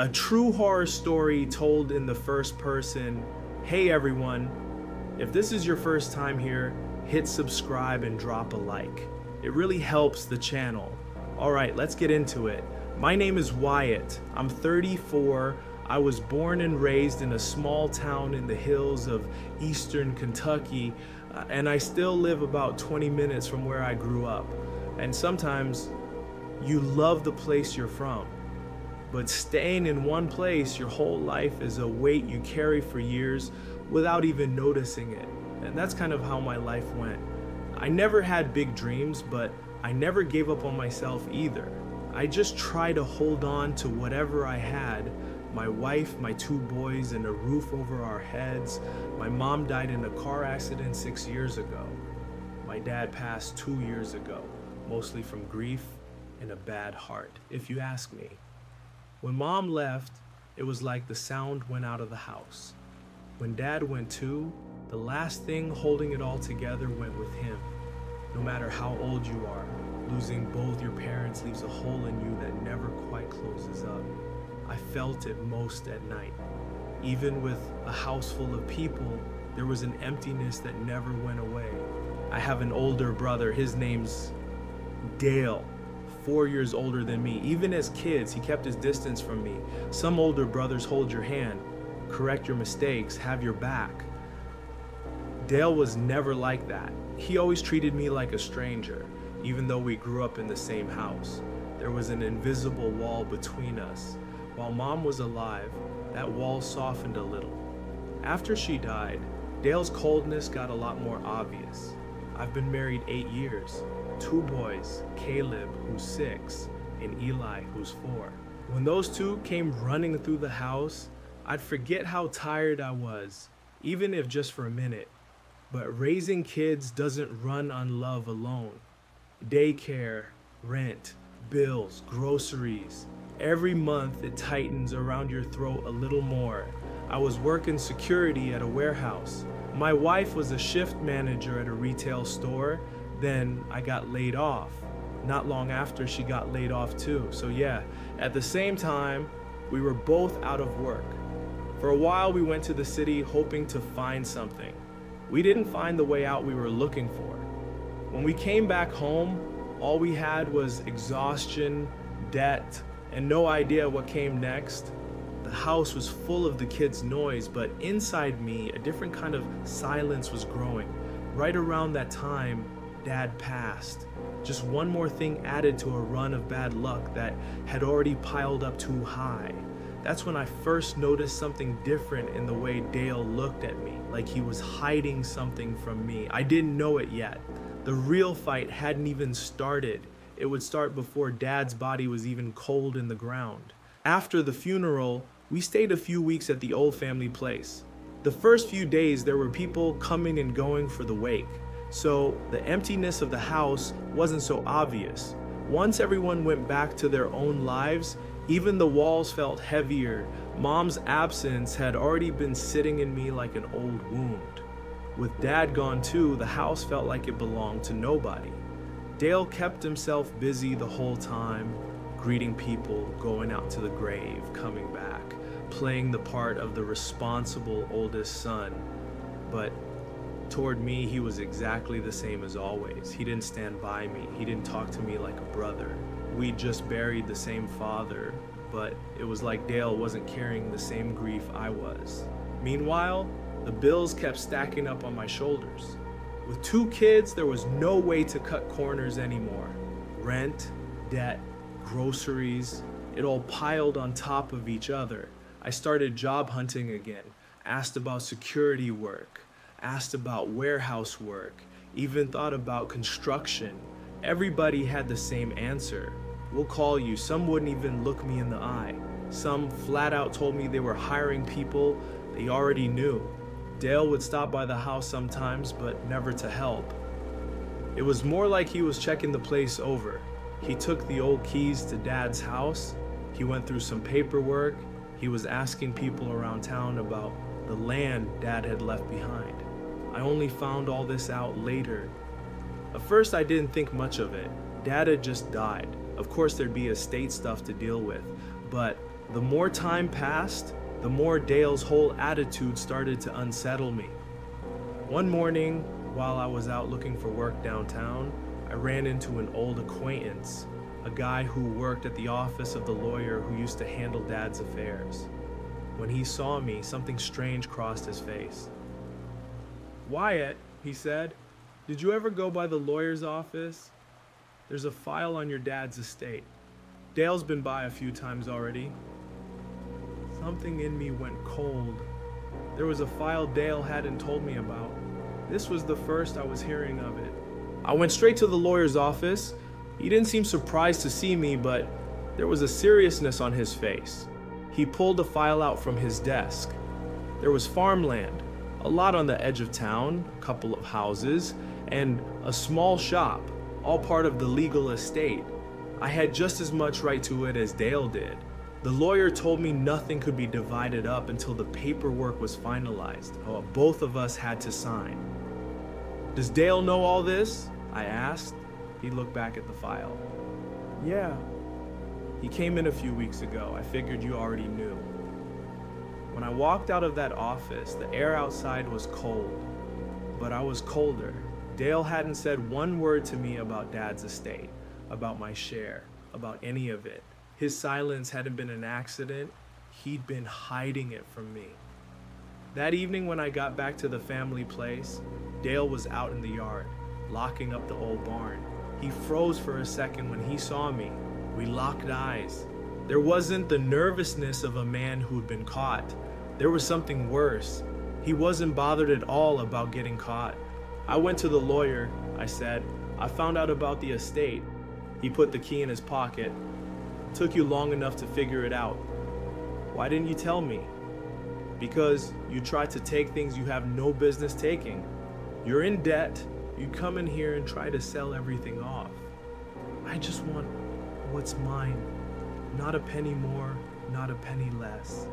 A true horror story told in the first person. Hey everyone, if this is your first time here, hit subscribe and drop a like. It really helps the channel. Alright, let's get into it. My name is Wyatt. I'm 34. I was born and raised in a small town in the hills of eastern Kentucky, and I still live about 20 minutes from where I grew up. And sometimes you love the place you're from. But staying in one place your whole life is a weight you carry for years without even noticing it. And that's kind of how my life went. I never had big dreams, but I never gave up on myself either. I just tried to hold on to whatever I had. My wife, my 2 boys, and a roof over our heads. My mom died in a car accident 6 years ago. My dad passed 2 years ago, mostly from grief and a bad heart, if you ask me. When mom left, it was like the sound went out of the house. When dad went too, the last thing holding it all together went with him. No matter how old you are, losing both your parents leaves a hole in you that never quite closes up. I felt it most at night. Even with a house full of people, there was an emptiness that never went away. I have an older brother, his name's Dale. 4 years older than me. Even as kids, he kept his distance from me. Some older brothers hold your hand, correct your mistakes, have your back. Dale was never like that. He always treated me like a stranger, even though we grew up in the same house. There was an invisible wall between us. While mom was alive, that wall softened a little. After she died, Dale's coldness got a lot more obvious. I've been married 8 years. 2 boys, Caleb, who's 6, and Eli, who's 4. When those 2 came running through the house, I'd forget how tired I was, even if just for a minute. But raising kids doesn't run on love alone. Daycare, rent, bills, groceries. Every month it tightens around your throat a little more. I was working security at a warehouse. My wife was a shift manager at a retail store. Then I got laid off. Not long after, she got laid off too. So yeah, at the same time, we were both out of work. For a while, we went to the city hoping to find something. We didn't find the way out we were looking for. When we came back home, all we had was exhaustion, debt, and no idea what came next. The house was full of the kids' noise, but inside me, a different kind of silence was growing. Right around that time, Dad passed. Just one more thing added to a run of bad luck that had already piled up too high. That's when I first noticed something different in the way Dale looked at me, like he was hiding something from me. I didn't know it yet. The real fight hadn't even started. It would start before Dad's body was even cold in the ground. After the funeral, we stayed a few weeks at the old family place. The first few days, there were people coming and going for the wake. So the emptiness of the house wasn't so obvious. Once everyone went back to their own lives, even the walls felt heavier. Mom's absence had already been sitting in me like an old wound. With Dad gone too, the house felt like it belonged to nobody. Dale kept himself busy the whole time, greeting people, going out to the grave, coming back, playing the part of the responsible oldest son. But toward me, he was exactly the same as always. He didn't stand by me. He didn't talk to me like a brother. We just buried the same father, but it was like Dale wasn't carrying the same grief I was. Meanwhile, the bills kept stacking up on my shoulders. With 2 kids, there was no way to cut corners anymore. Rent, debt, groceries, it all piled on top of each other. I started job hunting again, asked about security work, asked about warehouse work, even thought about construction. Everybody had the same answer. We'll call you. Some wouldn't even look me in the eye. Some flat out told me they were hiring people they already knew. Dale would stop by the house sometimes, but never to help. It was more like he was checking the place over. He took the old keys to Dad's house. He went through some paperwork. He was asking people around town about the land Dad had left behind. I only found all this out later. At first, I didn't think much of it. Dad had just died. Of course, there'd be estate stuff to deal with, but The more time passed, the more Dale's whole attitude started to unsettle me. One morning, while I was out looking for work downtown, I ran into an old acquaintance, a guy who worked at the office of the lawyer who used to handle Dad's affairs. When he saw me, something strange crossed his face. "Wyatt," he said, "did you ever go by the lawyer's office? There's a file on your dad's estate. Dale's been by a few times already." Something in me went cold. There was a file Dale hadn't told me about. This was the first I was hearing of it. I went straight to the lawyer's office. He didn't seem surprised to see me, but there was a seriousness on his face. He pulled a file out from his desk. There was farmland, a lot on the edge of town, a couple of houses, and a small shop, all part of the legal estate. I had just as much right to it as Dale did. The lawyer told me nothing could be divided up until the paperwork was finalized. Both of us had to sign. "Does Dale know all this?" I asked. He looked back at the file. "Yeah. He came in a few weeks ago. I figured you already knew." When I walked out of that office, the air outside was cold, but I was colder. Dale hadn't said one word to me about Dad's estate, about my share, about any of it. His silence hadn't been an accident. He'd been hiding it from me. That evening when I got back to the family place, Dale was out in the yard, locking up the old barn. He froze for a second when he saw me. We locked eyes. There wasn't the nervousness of a man who'd been caught. There was something worse. He wasn't bothered at all about getting caught. "I went to the lawyer," I said. "I found out about the estate." He put the key in his pocket. "Took you long enough to figure it out. Why didn't you tell me?" "Because you tried to take things you have no business taking. You're in debt. You come in here and try to sell everything off. I just want what's mine. Not a penny more, not a penny less."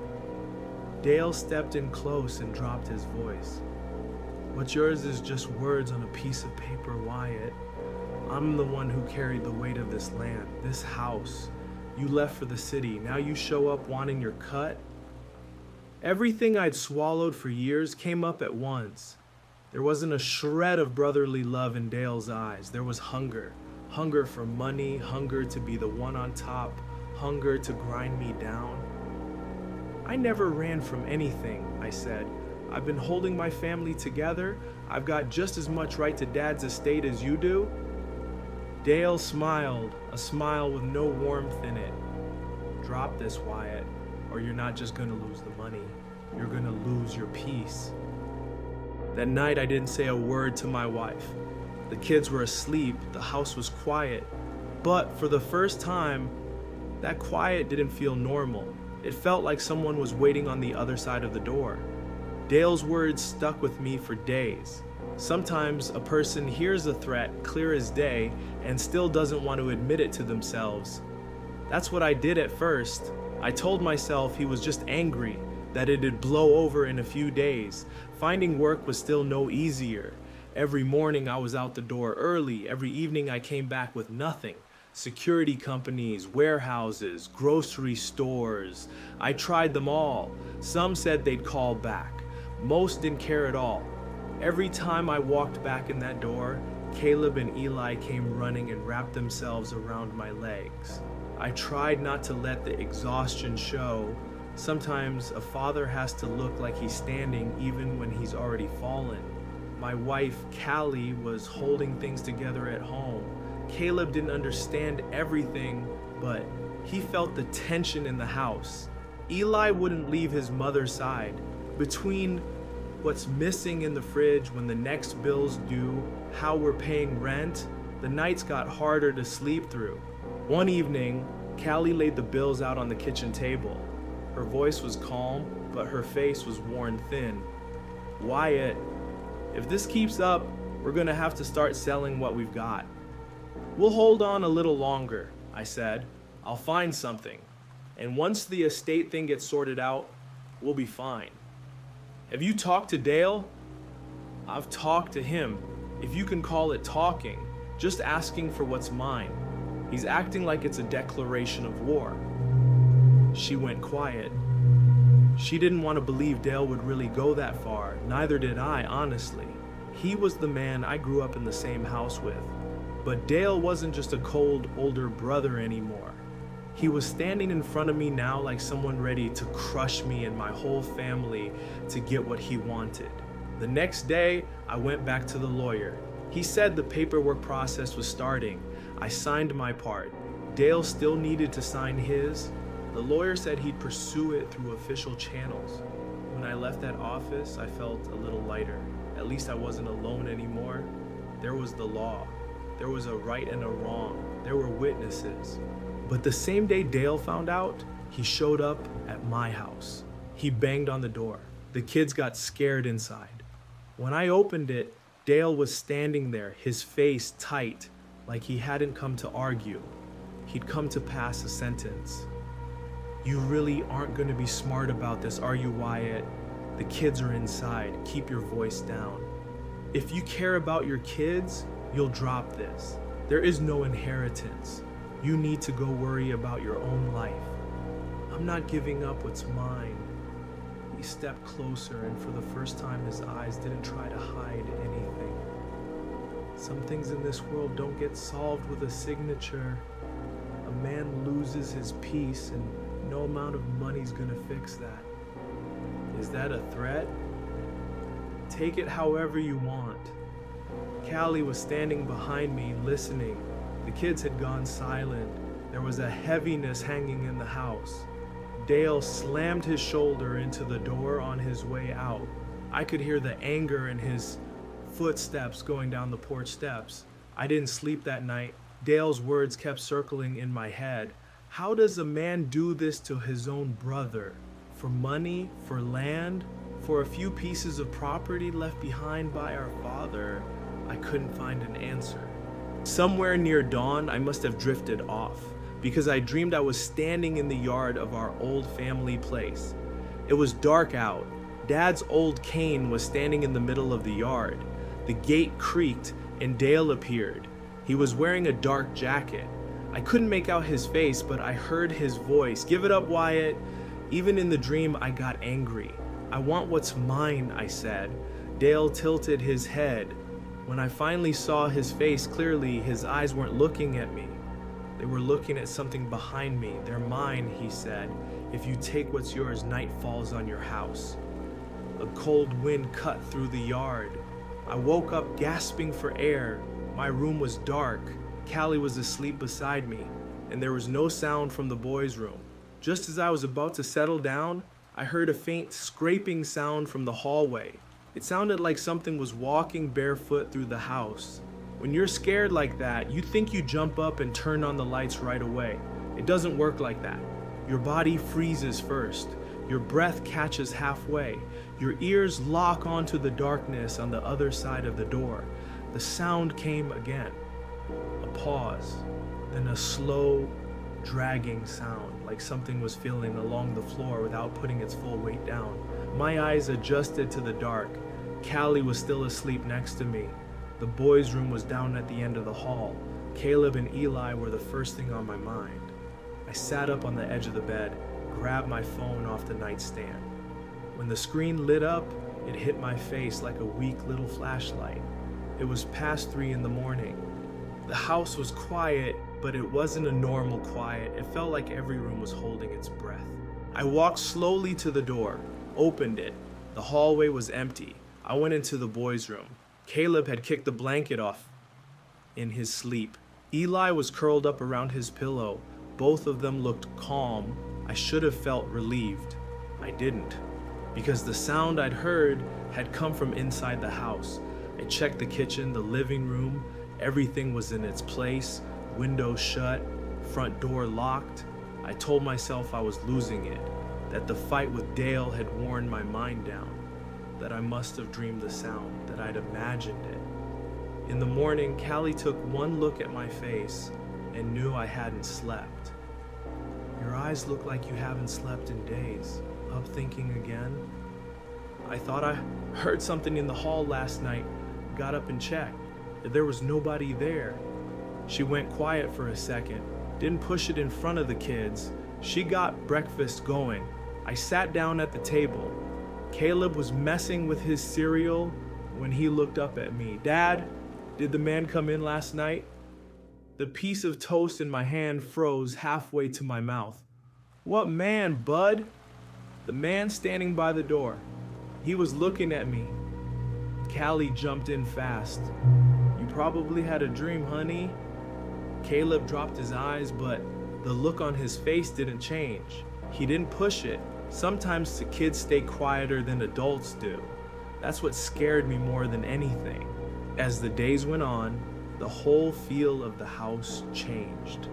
Dale stepped in close and dropped his voice. "What's yours is just words on a piece of paper, Wyatt. I'm the one who carried the weight of this land, this house. You left for the city. Now you show up wanting your cut?" Everything I'd swallowed for years came up at once. There wasn't a shred of brotherly love in Dale's eyes. There was hunger. Hunger for money, hunger to be the one on top, hunger to grind me down. "I never ran from anything," I said. "I've been holding my family together. I've got just as much right to Dad's estate as you do." Dale smiled, a smile with no warmth in it. "Drop this, Wyatt, or you're not just gonna lose the money. You're gonna lose your peace." That night I didn't say a word to my wife. The kids were asleep, the house was quiet, but for the first time, that quiet didn't feel normal. It felt like someone was waiting on the other side of the door. Dale's words stuck with me for days. Sometimes a person hears a threat clear as day and still doesn't want to admit it to themselves. That's what I did at first. I told myself he was just angry, that it'd blow over in a few days. Finding work was still no easier. Every morning I was out the door early. Every evening I came back with nothing. Security companies, warehouses, grocery stores. I tried them all. Some said they'd call back. Most didn't care at all. Every time I walked back in that door, Caleb and Eli came running and wrapped themselves around my legs. I tried not to let the exhaustion show. Sometimes a father has to look like he's standing even when he's already fallen. My wife, Callie, was holding things together at home. Caleb didn't understand everything, but he felt the tension in the house. Eli wouldn't leave his mother's side. Between what's missing in the fridge when the next bill's due, how we're paying rent, the nights got harder to sleep through. One evening, Callie laid the bills out on the kitchen table. Her voice was calm, but her face was worn thin. "Wyatt, if this keeps up, we're gonna have to start selling what we've got." "We'll hold on a little longer," I said. "I'll find something. And once the estate thing gets sorted out, we'll be fine." "Have you talked to Dale?" "I've talked to him, if you can call it talking, just asking for what's mine. He's acting like it's a declaration of war." She went quiet. She didn't want to believe Dale would really go that far. Neither did I, honestly. He was the man I grew up in the same house with. But Dale wasn't just a cold, older brother anymore. He was standing in front of me now like someone ready to crush me and my whole family to get what he wanted. The next day, I went back to the lawyer. He said the paperwork process was starting. I signed my part. Dale still needed to sign his. The lawyer said he'd pursue it through official channels. When I left that office, I felt a little lighter. At least I wasn't alone anymore. There was the law. There was a right and a wrong. There were witnesses. But the same day Dale found out, he showed up at my house. He banged on the door. The kids got scared inside. When I opened it, Dale was standing there, his face tight, like he hadn't come to argue. He'd come to pass a sentence. "You really aren't going to be smart about this, are you, Wyatt? The kids are inside. Keep your voice down. If you care about your kids, you'll drop this. There is no inheritance. You need to go worry about your own life. I'm not giving up what's mine." He stepped closer, and for the first time, his eyes didn't try to hide anything. Some things in this world don't get solved with a signature. A man loses his peace, and no amount of money's gonna fix that. Is that a threat? Take it however you want. Callie was standing behind me, listening. The kids had gone silent. There was a heaviness hanging in the house. Dale slammed his shoulder into the door on his way out. I could hear the anger in his footsteps going down the porch steps. I didn't sleep that night. Dale's words kept circling in my head. How does a man do this to his own brother? For money? For land? For a few pieces of property left behind by our father? I couldn't find an answer. Somewhere near dawn, I must have drifted off, because I dreamed I was standing in the yard of our old family place. It was dark out. Dad's old cane was standing in the middle of the yard. The gate creaked, and Dale appeared. He was wearing a dark jacket. I couldn't make out his face, but I heard his voice. "Give it up, Wyatt." Even in the dream, I got angry. "I want what's mine," I said. Dale tilted his head. When I finally saw his face clearly, his eyes weren't looking at me. They were looking at something behind me. "They're mine," he said. "If you take what's yours, night falls on your house." A cold wind cut through the yard. I woke up gasping for air. My room was dark. Callie was asleep beside me, and there was no sound from the boys' room. Just as I was about to settle down, I heard a faint scraping sound from the hallway. It sounded like something was walking barefoot through the house. When you're scared like that, you think you jump up and turn on the lights right away. It doesn't work like that. Your body freezes first. Your breath catches halfway. Your ears lock onto the darkness on the other side of the door. The sound came again. A pause, then a slow, dragging sound, like something was feeling along the floor without putting its full weight down. My eyes adjusted to the dark. Callie was still asleep next to me. The boys' room was down at the end of the hall. Caleb and Eli were the first thing on my mind. I sat up on the edge of the bed, grabbed my phone off the nightstand. When the screen lit up, it hit my face like a weak little flashlight. It was past 3 in the morning. The house was quiet, but it wasn't a normal quiet. It felt like every room was holding its breath. I walked slowly to the door, opened it. The hallway was empty. I went into the boys' room. Caleb had kicked the blanket off in his sleep. Eli was curled up around his pillow. Both of them looked calm. I should have felt relieved. I didn't, because the sound I'd heard had come from inside the house. I checked the kitchen, the living room. Everything was in its place. Windows shut, front door locked. I told myself I was losing it, that the fight with Dale had worn my mind down, that I must have dreamed the sound, that I'd imagined it. In the morning, Callie took one look at my face and knew I hadn't slept. "Your eyes look like you haven't slept in days. Up thinking again?" "I thought I heard something in the hall last night. Got up and checked. There was nobody there." She went quiet for a second, didn't push it in front of the kids, She got breakfast going. I sat down at the table. Caleb was messing with his cereal when he looked up at me. "Dad, did the man come in last night?" The piece of toast in my hand froze halfway to my mouth. "What man, bud?" "The man standing by the door. He was looking at me." Callie jumped in fast. "You probably had a dream, honey." Caleb dropped his eyes, but the look on his face didn't change. He didn't push it. Sometimes the kids stay quieter than adults do. That's what scared me more than anything. As the days went on, the whole feel of the house changed.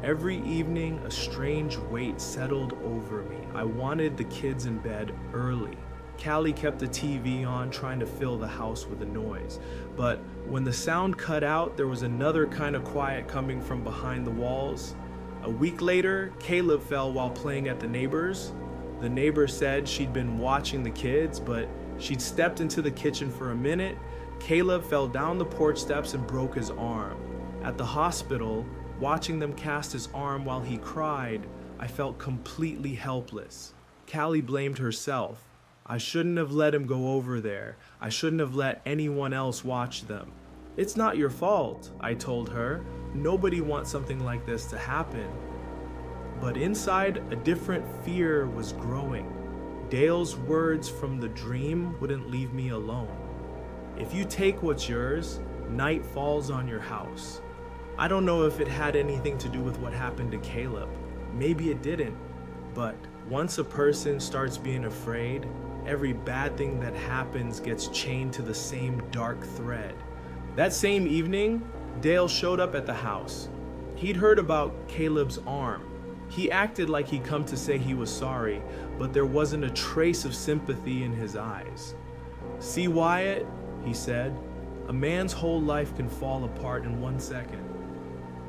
Every evening, a strange weight settled over me. I wanted the kids in bed early. Callie kept the TV on, trying to fill the house with the noise. But when the sound cut out, there was another kind of quiet coming from behind the walls. A week later, Caleb fell while playing at the neighbors. The neighbor said she'd been watching the kids, but she'd stepped into the kitchen for a minute. Caleb fell down the porch steps and broke his arm. At the hospital, watching them cast his arm while he cried, I felt completely helpless. Callie blamed herself. "I shouldn't have let him go over there. I shouldn't have let anyone else watch them." "It's not your fault," I told her. "Nobody wants something like this to happen." But inside, a different fear was growing. Dale's words from the dream wouldn't leave me alone. "If you take what's yours, night falls on your house." I don't know if it had anything to do with what happened to Caleb. Maybe it didn't. But once a person starts being afraid, every bad thing that happens gets chained to the same dark thread. That same evening, Dale showed up at the house. He'd heard about Caleb's arm. He acted like he'd come to say he was sorry, but there wasn't a trace of sympathy in his eyes. "See, Wyatt," he said, "a man's whole life can fall apart in 1 second.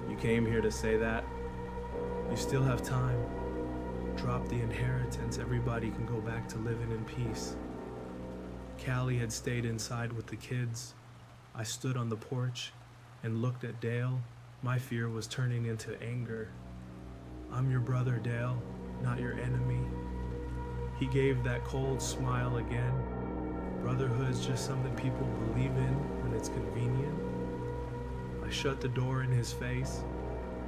You came here to say that? You still have time. Drop the inheritance, everybody can go back to living in peace." Callie had stayed inside with the kids. I stood on the porch and looked at Dale. My fear was turning into anger. "I'm your brother, Dale, not your enemy." He gave that cold smile again. "Brotherhood's just something people believe in when it's convenient." I shut the door in his face.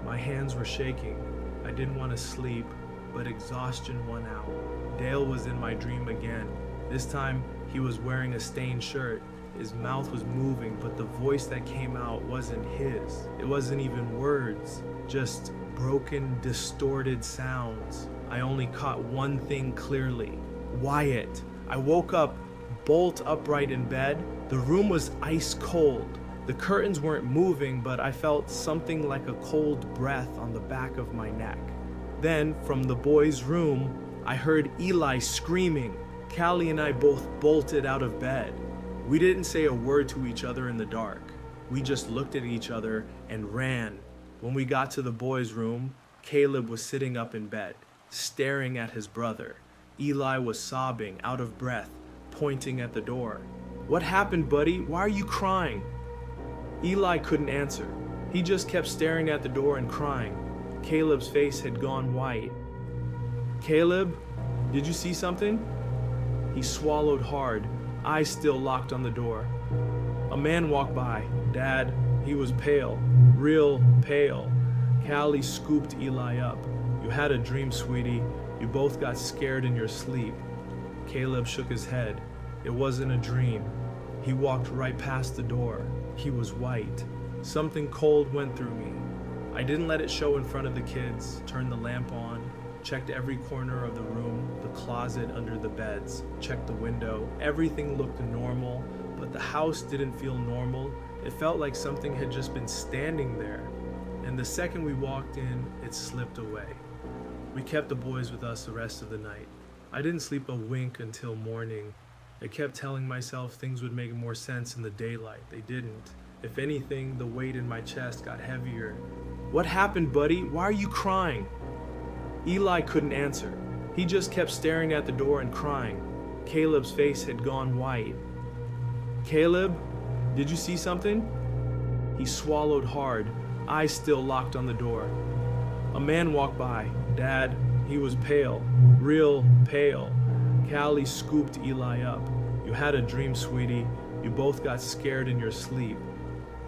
My hands were shaking. I didn't want to sleep, but exhaustion won out. Dale was in my dream again. This time, he was wearing a stained shirt. His mouth was moving, but the voice that came out wasn't his. It wasn't even words, just broken, distorted sounds. I only caught one thing clearly. "Wyatt." I woke up, bolt upright in bed. The room was ice cold. The curtains weren't moving, but I felt something like a cold breath on the back of my neck. Then, from the boys' room, I heard Eli screaming. Callie and I both bolted out of bed. We didn't say a word to each other in the dark. We just looked at each other and ran. When we got to the boys' room, Caleb was sitting up in bed, staring at his brother. Eli was sobbing, out of breath, pointing at the door. "What happened, buddy? Why are you crying?" Eli couldn't answer. He just kept staring at the door and crying. Caleb's face had gone white. "Caleb, did you see something?" He swallowed hard, eyes still locked on the door. "A man walked by, Dad. He was pale, real pale." Callie scooped Eli up. "You had a dream, sweetie. You both got scared in your sleep." Caleb shook his head. "It wasn't a dream." He walked right past the door. He was white. Something cold went through me. I didn't let it show in front of the kids, turned the lamp on, checked every corner of the room, the closet under the beds, checked the window. Everything looked normal, but the house didn't feel normal. It felt like something had just been standing there. And the second we walked in, it slipped away. We kept the boys with us the rest of the night. I didn't sleep a wink until morning. I kept telling myself things would make more sense in the daylight. They didn't. If anything, the weight in my chest got heavier. "What happened, buddy? Why are you crying?" Eli couldn't answer. He just kept staring at the door and crying. Caleb's face had gone white. "Caleb, did you see something?" He swallowed hard, eyes still locked on the door. "A man walked by, Dad. He was pale, real pale. Callie scooped Eli up. "You had a dream, sweetie. You both got scared in your sleep."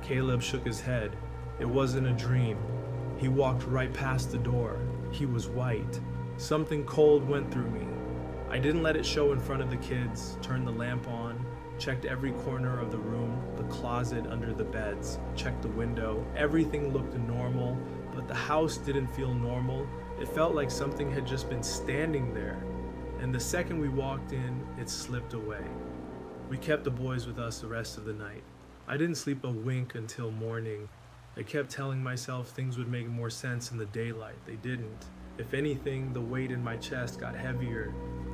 Caleb shook his head. "It wasn't a dream." He walked right past the door. He was white. Something cold went through me. I didn't let it show in front of the kids, turned the lamp on, checked every corner of the room, the closet under the beds, checked the window. Everything looked normal, but the house didn't feel normal. It felt like something had just been standing there. And the second we walked in, it slipped away. We kept the boys with us the rest of the night. I didn't sleep a wink until morning. I kept telling myself things would make more sense in the daylight. They didn't. If anything, the weight in my chest got heavier.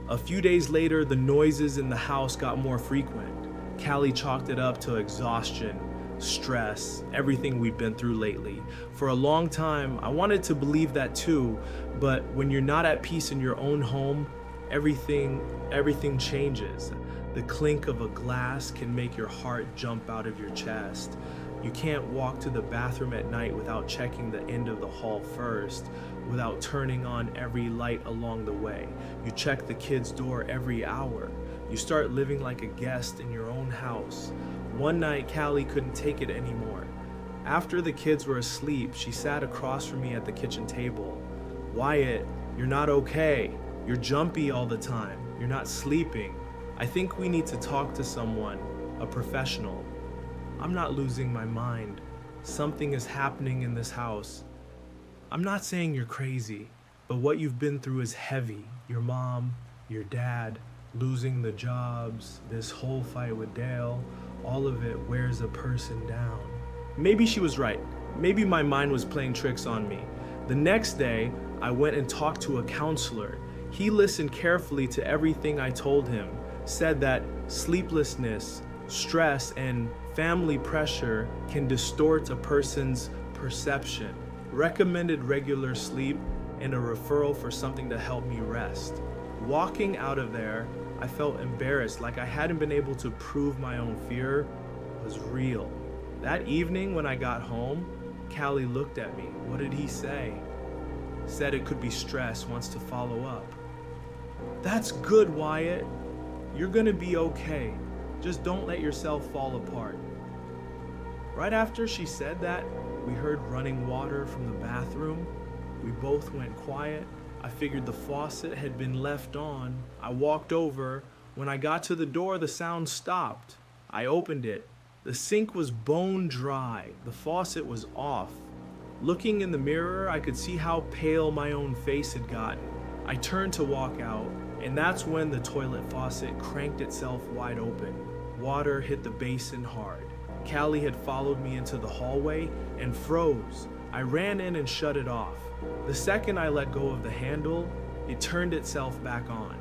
A few days later, the noises in the house got more frequent. Callie chalked it up to exhaustion, stress, everything we've been through lately. For a long time, I wanted to believe that too, but when you're not at peace in your own home, everything changes. The clink of a glass can make your heart jump out of your chest. You can't walk to the bathroom at night without checking the end of the hall first, without turning on every light along the way. You check the kid's door every hour. You start living like a guest in your own house. One night, Callie couldn't take it anymore. After the kids were asleep, she sat across from me at the kitchen table. "Wyatt, you're not okay. You're jumpy all the time. You're not sleeping. I think we need to talk to someone, a professional." I'm not losing my mind. Something is happening in this house. I'm not saying you're crazy, but what you've been through is heavy. Your mom, your dad, losing the jobs, this whole fight with Dale, all of it wears a person down. Maybe she was right. Maybe my mind was playing tricks on me. The next day, I went and talked to a counselor. He listened carefully to everything I told him, said that sleeplessness, stress, and family pressure can distort a person's perception, recommended regular sleep, and a referral for something to help me rest. Walking out of there, I felt embarrassed, like I hadn't been able to prove my own fear was real. That evening when I got home, Callie looked at me. What did he say? Said it could be stress, wants to follow up. "That's good, Wyatt. You're gonna be okay. Just don't let yourself fall apart." Right after she said that, we heard running water from the bathroom. We both went quiet. I figured the faucet had been left on. I walked over. When I got to the door, the sound stopped. I opened it. The sink was bone dry. The faucet was off. Looking in the mirror, I could see how pale my own face had gotten. I turned to walk out, and that's when the toilet faucet cranked itself wide open. Water hit the basin hard. Callie had followed me into the hallway and froze. I ran in and shut it off. The second I let go of the handle, it turned itself back on.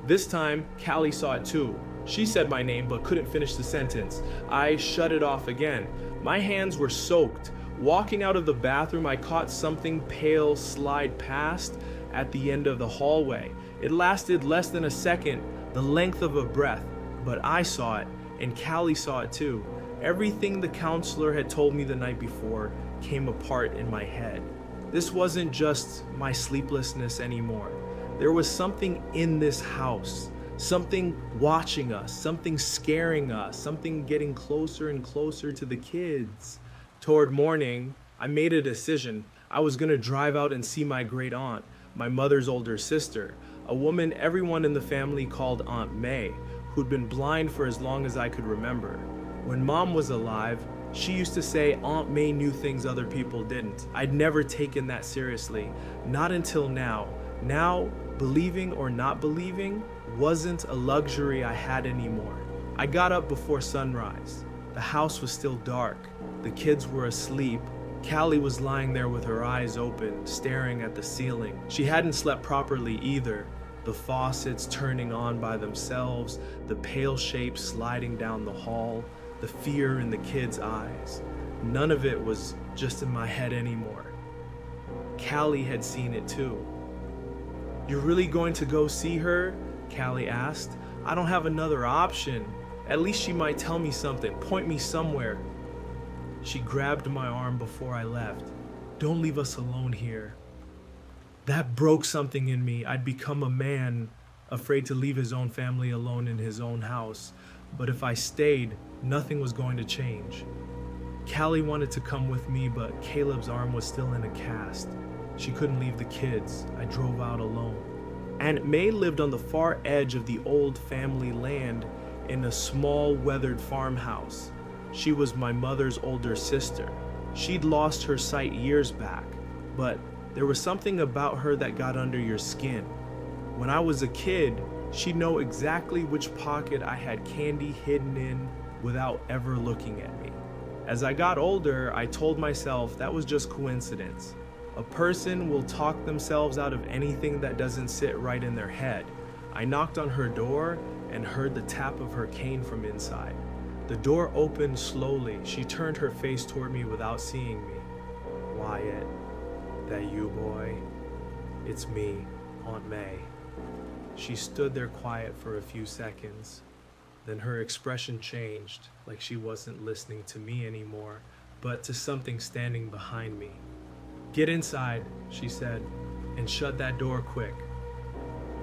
This time, Callie saw it too. She said my name but couldn't finish the sentence. I shut it off again. My hands were soaked. Walking out of the bathroom, I caught something pale slide past at the end of the hallway. It lasted less than a second, the length of a breath, but I saw it, and Callie saw it too. Everything the counselor had told me the night before came apart in my head. This wasn't just my sleeplessness anymore. There was something in this house, something watching us, something scaring us, something getting closer and closer to the kids. Toward morning, I made a decision. I was gonna drive out and see my great aunt, my mother's older sister, a woman everyone in the family called Aunt May, who'd been blind for as long as I could remember. When Mom was alive, she used to say Aunt May knew things other people didn't. I'd never taken that seriously, not until now. Now, believing or not believing wasn't a luxury I had anymore. I got up before sunrise. The house was still dark. The kids were asleep. Callie was lying there with her eyes open, staring at the ceiling. She hadn't slept properly either. The faucets turning on by themselves, the pale shape sliding down the hall, the fear in the kids' eyes. None of it was just in my head anymore. Callie had seen it too. "You're really going to go see her?" Callie asked. "I don't have another option. At least she might tell me something, point me somewhere." She grabbed my arm before I left. "Don't leave us alone here." That broke something in me. I'd become a man afraid to leave his own family alone in his own house. But if I stayed, nothing was going to change. Callie wanted to come with me, but Caleb's arm was still in a cast. She couldn't leave the kids. I drove out alone. Aunt May lived on the far edge of the old family land in a small, weathered farmhouse. She was my mother's older sister. She'd lost her sight years back, but there was something about her that got under your skin. When I was a kid, she'd know exactly which pocket I had candy hidden in without ever looking at me. As I got older, I told myself that was just coincidence. A person will talk themselves out of anything that doesn't sit right in their head. I knocked on her door and heard the tap of her cane from inside. The door opened slowly. She turned her face toward me without seeing me. "Wyatt, that you, boy? It's me, Aunt May." She stood there quiet for a few seconds. Then her expression changed, like she wasn't listening to me anymore, but to something standing behind me. "Get inside," she said, "and shut that door quick."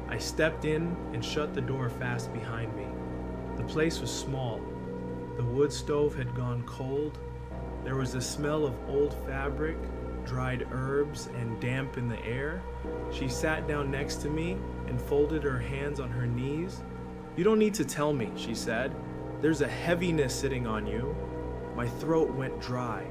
I stepped in and shut the door fast behind me. The place was small. The wood stove had gone cold. There was a smell of old fabric, dried herbs, and damp in the air. She sat down next to me and folded her hands on her knees. "You don't need to tell me," she said. "There's a heaviness sitting on you." My throat went dry.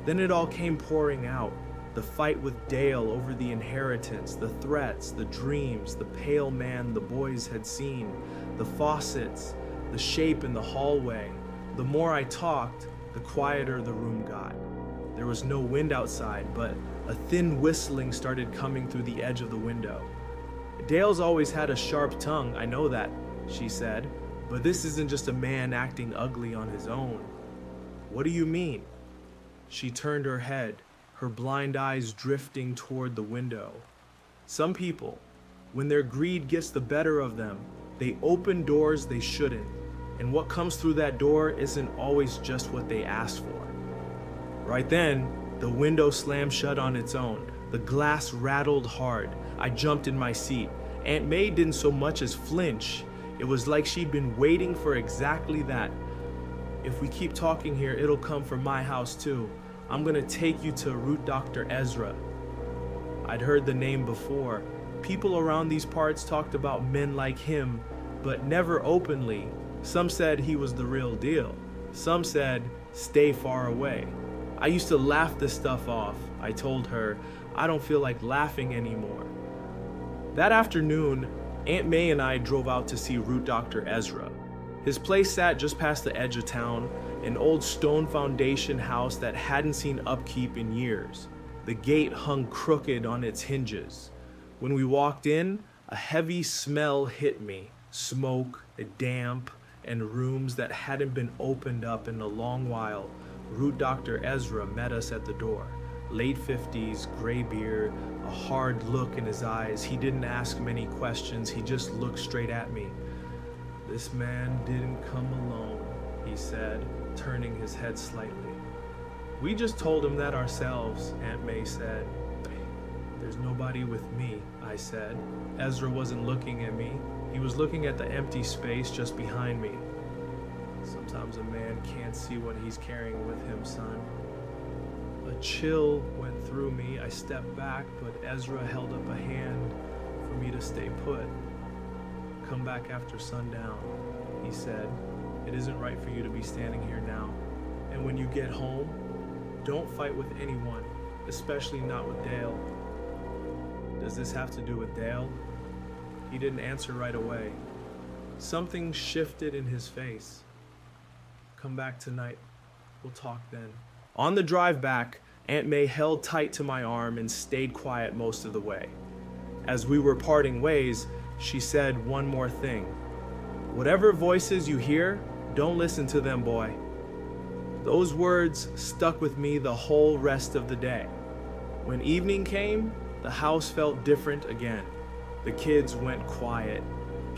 Then it all came pouring out. The fight with Dale over the inheritance, the threats, the dreams, the pale man the boys had seen, the faucets, the shape in the hallway. The more I talked, the quieter the room got. There was no wind outside, but a thin whistling started coming through the edge of the window. "Dale's always had a sharp tongue, I know that," she said, "but this isn't just a man acting ugly on his own." "What do you mean?" She turned her head, her blind eyes drifting toward the window. "Some people, when their greed gets the better of them, they open doors they shouldn't, and what comes through that door isn't always just what they asked for." Right then, the window slammed shut on its own. The glass rattled hard. I jumped in my seat. Aunt May didn't so much as flinch. It was like she'd been waiting for exactly that. "If we keep talking here, it'll come from my house too. I'm gonna take you to Root Dr. Ezra." I'd heard the name before. People around these parts talked about men like him, but never openly. Some said he was the real deal. Some said, "Stay far away." I used to laugh this stuff off. I told her, "I don't feel like laughing anymore." That afternoon, Aunt May and I drove out to see Root Dr. Ezra. His place sat just past the edge of town, an old stone foundation house that hadn't seen upkeep in years. The gate hung crooked on its hinges. When we walked in, a heavy smell hit me. Smoke, damp, and rooms that hadn't been opened up in a long while. Root Dr. Ezra met us at the door. Late 50s, gray beard, a hard look in his eyes. He didn't ask many questions, he just looked straight at me. "This man didn't come alone," he said, turning his head slightly. "We just told him that ourselves," Aunt May said. "There's nobody with me," I said. Ezra wasn't looking at me. He was looking at the empty space just behind me. "Sometimes a man can't see what he's carrying with him, son." A chill went through me. I stepped back, but Ezra held up a hand for me to stay put. "Come back after sundown," he said. "It isn't right for you to be standing here now. And when you get home, don't fight with anyone, especially not with Dale." "Does this have to do with Dale?" He didn't answer right away. Something shifted in his face. "Come back tonight. We'll talk then." On the drive back, Aunt May held tight to my arm and stayed quiet most of the way. As we were parting ways, she said one more thing. "Whatever voices you hear, don't listen to them, boy." Those words stuck with me the whole rest of the day. When evening came, the house felt different again. The kids went quiet.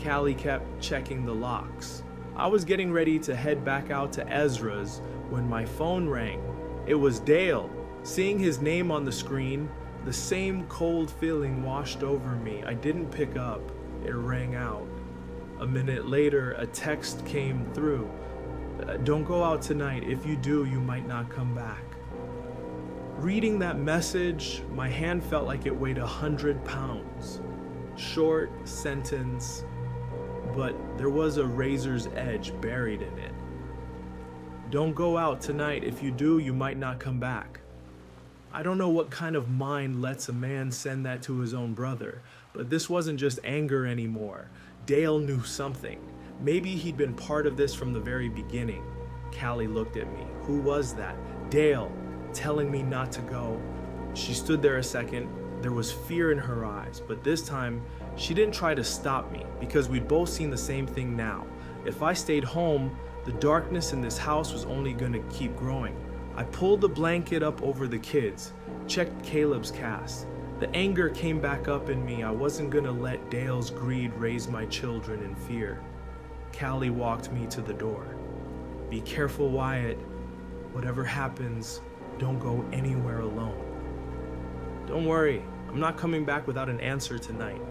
Callie kept checking the locks. I was getting ready to head back out to Ezra's when my phone rang. It was Dale. Seeing his name on the screen, The same cold feeling washed over me. I didn't pick up. It rang out. A minute later, a text came through. Don't go out tonight. If you do, you might not come back. Reading that message, my hand felt like it weighed 100 pounds. Short sentence, but there was a razor's edge buried in it. Don't go out tonight. If you do, you might not come back. I don't know what kind of mind lets a man send that to his own brother, but this wasn't just anger anymore. Dale knew something. Maybe he'd been part of this from the very beginning. Callie looked at me. Who was that? Dale, telling me not to go. She stood there a second. There was fear in her eyes, but this time she didn't try to stop me because we'd both seen the same thing now. If I stayed home, the darkness in this house was only going to keep growing. I pulled the blanket up over the kids, checked Caleb's cast. The anger came back up in me. I wasn't going to let Dale's greed raise my children in fear. Callie walked me to the door. Be careful, Wyatt. Whatever happens, don't go anywhere alone. Don't worry, I'm not coming back without an answer tonight.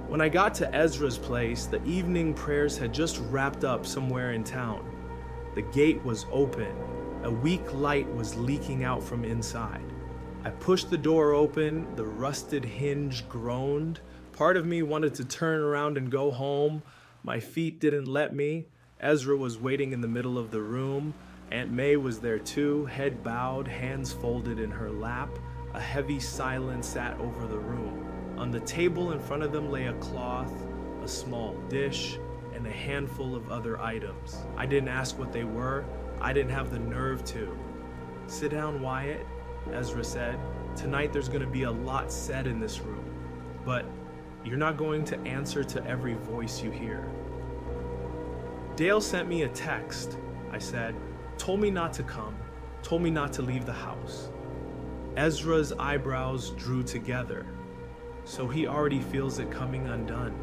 When I got to Ezra's place, the evening prayers had just wrapped up somewhere in town. The gate was open. A weak light was leaking out from inside. I pushed the door open. The rusted hinge groaned. Part of me wanted to turn around and go home. My feet didn't let me. Ezra was waiting in the middle of the room. Aunt May was there too, head bowed, hands folded in her lap. A heavy silence sat over the room. On the table in front of them lay a cloth, a small dish, and a handful of other items. I didn't ask what they were. I didn't have the nerve to. Sit down, Wyatt, Ezra said. Tonight there's going to be a lot said in this room, but you're not going to answer to every voice you hear. Dale sent me a text, I said. Told me not to come, told me not to leave the house. Ezra's eyebrows drew together. So he already feels it coming undone.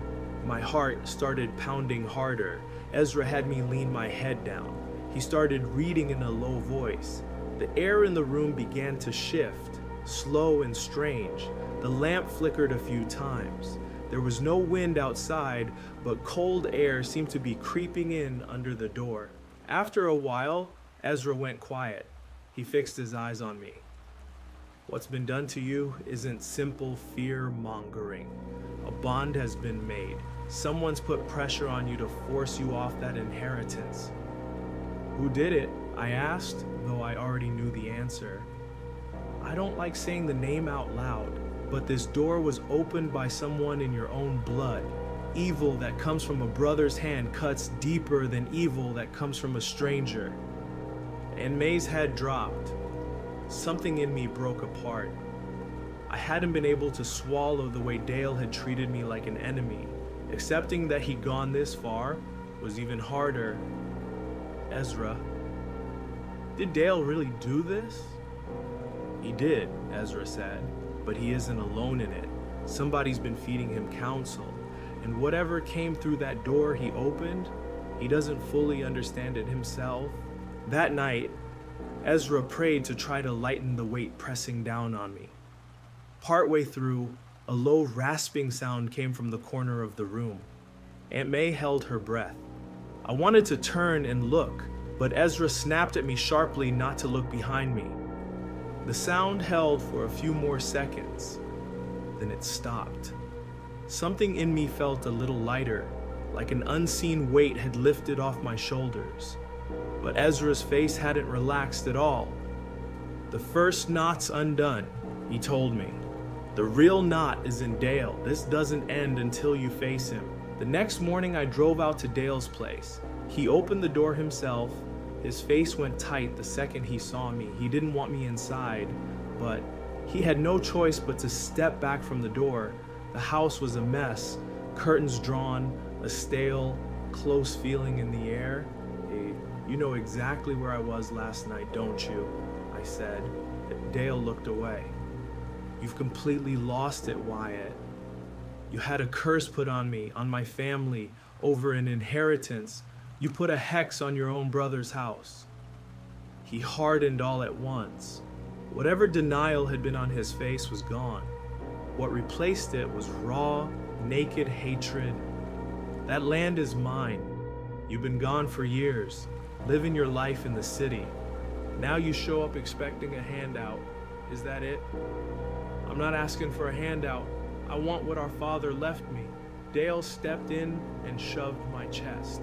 My heart started pounding harder. Ezra had me lean my head down. He started reading in a low voice. The air in the room began to shift, slow and strange. The lamp flickered a few times. There was no wind outside, but cold air seemed to be creeping in under the door. After a while, Ezra went quiet. He fixed his eyes on me. What's been done to you isn't simple fear-mongering. A bond has been made. Someone's put pressure on you to force you off that inheritance. Who did it? I asked, though I already knew the answer. I don't like saying the name out loud, but this door was opened by someone in your own blood. Evil that comes from a brother's hand cuts deeper than evil that comes from a stranger. And May's head dropped. Something in me broke apart. I hadn't been able to swallow the way Dale had treated me like an enemy. Accepting that he'd gone this far was even harder. Ezra, did Dale really do this? He did, Ezra said, but he isn't alone in it. Somebody's been feeding him counsel, and whatever came through that door he opened, he doesn't fully understand it himself. That night, Ezra prayed to try to lighten the weight pressing down on me. Partway through, a low rasping sound came from the corner of the room. Aunt May held her breath. I wanted to turn and look, but Ezra snapped at me sharply not to look behind me. The sound held for a few more seconds, then it stopped. Something in me felt a little lighter, like an unseen weight had lifted off my shoulders. But Ezra's face hadn't relaxed at all. The first knot's undone, he told me. The real knot is in Dale. This doesn't end until you face him. The next morning I drove out to Dale's place. He opened the door himself. His face went tight the second he saw me. He didn't want me inside, but he had no choice but to step back from the door. The house was a mess. Curtains drawn, a stale, close feeling in the air. You know exactly where I was last night, don't you? I said. Dale looked away. You've completely lost it, Wyatt. You had a curse put on me, on my family, over an inheritance. You put a hex on your own brother's house. He hardened all at once. Whatever denial had been on his face was gone. What replaced it was raw, naked hatred. That land is mine. You've been gone for years, living your life in the city. Now you show up expecting a handout. Is that it? I'm not asking for a handout. I want what our father left me. Dale stepped in and shoved my chest.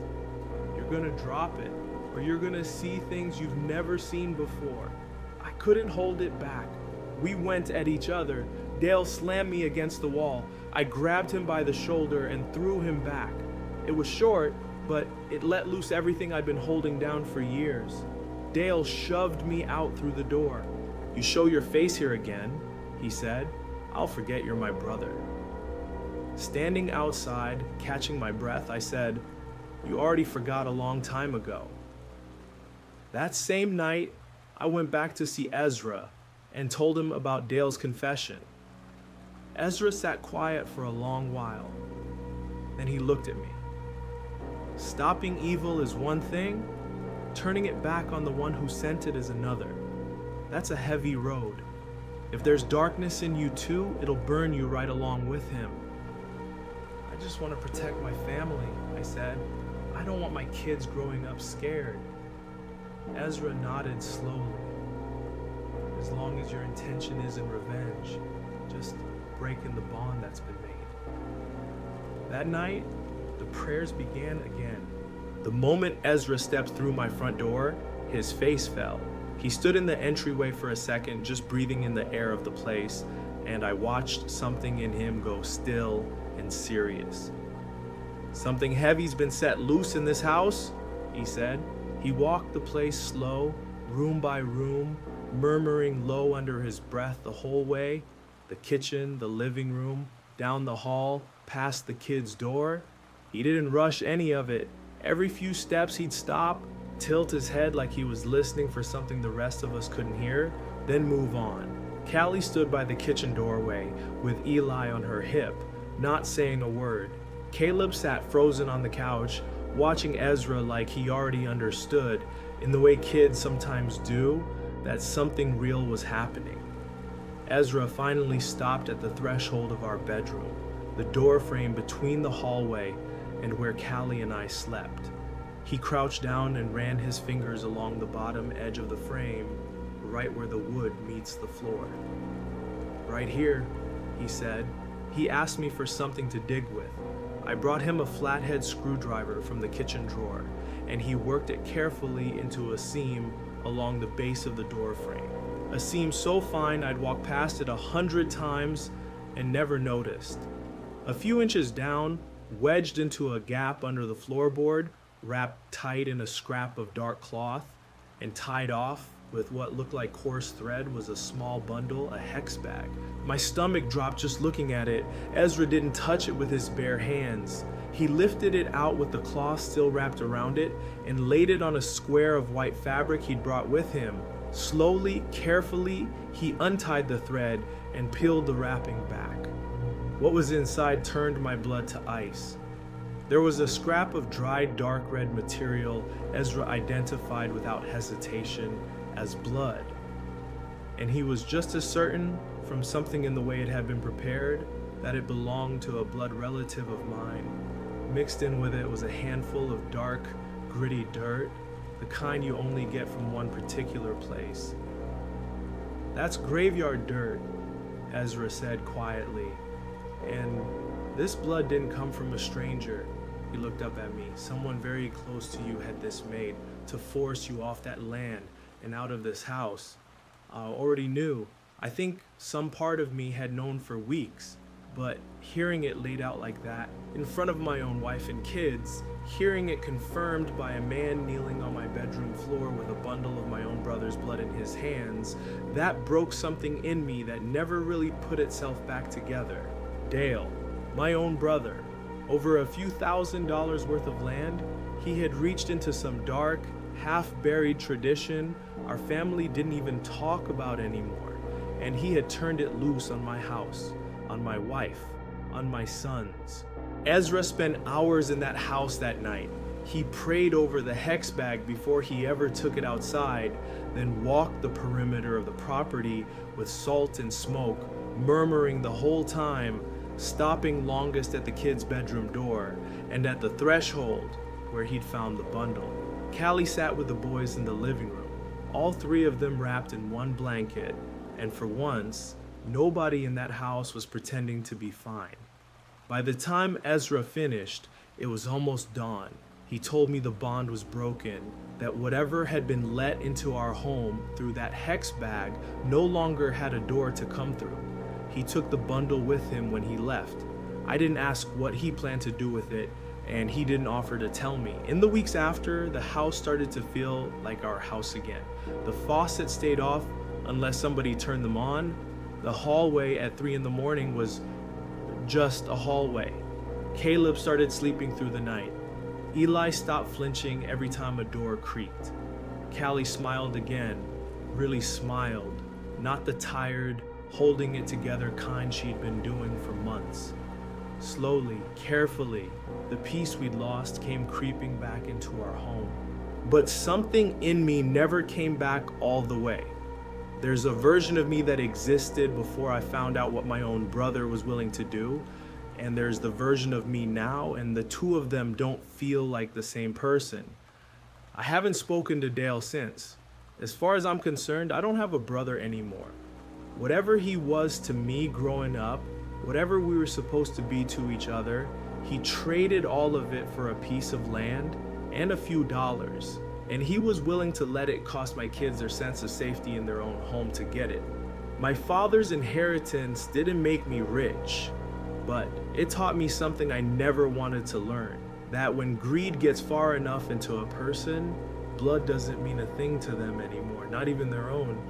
You're gonna drop it, or you're gonna see things you've never seen before. I couldn't hold it back. We went at each other. Dale slammed me against the wall. I grabbed him by the shoulder and threw him back. It was short, but it let loose everything I'd been holding down for years. Dale shoved me out through the door. You show your face here again, he said. I'll forget you're my brother. Standing outside, catching my breath, I said, you already forgot a long time ago. That same night, I went back to see Ezra and told him about Dale's confession. Ezra sat quiet for a long while. Then he looked at me. Stopping evil is one thing, turning it back on the one who sent it is another. That's a heavy road. If there's darkness in you too, it'll burn you right along with him. I just want to protect my family, I said. I don't want my kids growing up scared. Ezra nodded slowly. As long as your intention isn't revenge, just breaking the bond that's been made. That night, the prayers began again. The moment Ezra stepped through my front door, his face fell. He stood in the entryway for a second, just breathing in the air of the place, and I watched something in him go still and serious. Something heavy's been set loose in this house, he said. He walked the place slow, room by room, murmuring low under his breath the whole way. The kitchen, the living room, down the hall, past the kid's door. He didn't rush any of it. Every few steps he'd stop, tilt his head like he was listening for something the rest of us couldn't hear, then move on. Callie stood by the kitchen doorway with Eli on her hip, not saying a word. Caleb sat frozen on the couch, watching Ezra like he already understood, in the way kids sometimes do, that something real was happening. Ezra finally stopped at the threshold of our bedroom, the door frame between the hallway and where Callie and I slept. He crouched down and ran his fingers along the bottom edge of the frame, right where the wood meets the floor. Right here, he said. He asked me for something to dig with. I brought him a flathead screwdriver from the kitchen drawer, and he worked it carefully into a seam along the base of the door frame. A seam so fine I'd walk past it 100 times and never noticed. A few inches down, wedged into a gap under the floorboard, wrapped tight in a scrap of dark cloth, and tied off with what looked like coarse thread was a small bundle, a hex bag. My stomach dropped just looking at it. Ezra didn't touch it with his bare hands. He lifted it out with the cloth still wrapped around it and laid it on a square of white fabric he'd brought with him. Slowly, carefully, he untied the thread and peeled the wrapping back. What was inside turned my blood to ice. There was a scrap of dried dark red material Ezra identified without hesitation as blood. And he was just as certain, from something in the way it had been prepared, that it belonged to a blood relative of mine. Mixed in with it was a handful of dark, gritty dirt, the kind you only get from one particular place. That's graveyard dirt, Ezra said quietly. And this blood didn't come from a stranger. He looked up at me. Someone very close to you had this made to force you off that land and out of this house. I already knew. I think some part of me had known for weeks, but hearing it laid out like that, in front of my own wife and kids, hearing it confirmed by a man kneeling on my bedroom floor with a bundle of my own brother's blood in his hands, that broke something in me that never really put itself back together. Dale, my own brother, over a few $1,000s worth of land, he had reached into some dark, half-buried tradition our family didn't even talk about anymore, and he had turned it loose on my house, on my wife, on my sons. Ezra spent hours in that house that night. He prayed over the hex bag before he ever took it outside, then walked the perimeter of the property with salt and smoke, murmuring the whole time, stopping longest at the kid's bedroom door and at the threshold where he'd found the bundle. Callie sat with the boys in the living room, all three of them wrapped in one blanket, and for once, nobody in that house was pretending to be fine. By the time Ezra finished, it was almost dawn. He told me the bond was broken, that whatever had been let into our home through that hex bag no longer had a door to come through. He took the bundle with him when he left. I didn't ask what he planned to do with it, and he didn't offer to tell me. In the weeks after, the house started to feel like our house again. The faucets stayed off unless somebody turned them on. The hallway at 3 a.m. was just a hallway. Caleb started sleeping through the night. Eli stopped flinching every time a door creaked. Callie smiled again, really smiled, not the tired, holding it together kind she'd been doing for months. Slowly, carefully, the peace we'd lost came creeping back into our home. But something in me never came back all the way. There's a version of me that existed before I found out what my own brother was willing to do, and there's the version of me now, and the two of them don't feel like the same person. I haven't spoken to Dale since. As far as I'm concerned, I don't have a brother anymore. Whatever he was to me growing up, whatever we were supposed to be to each other, he traded all of it for a piece of land and a few dollars, and he was willing to let it cost my kids their sense of safety in their own home to get it. My father's inheritance didn't make me rich, but it taught me something I never wanted to learn, that when greed gets far enough into a person, blood doesn't mean a thing to them anymore, not even their own.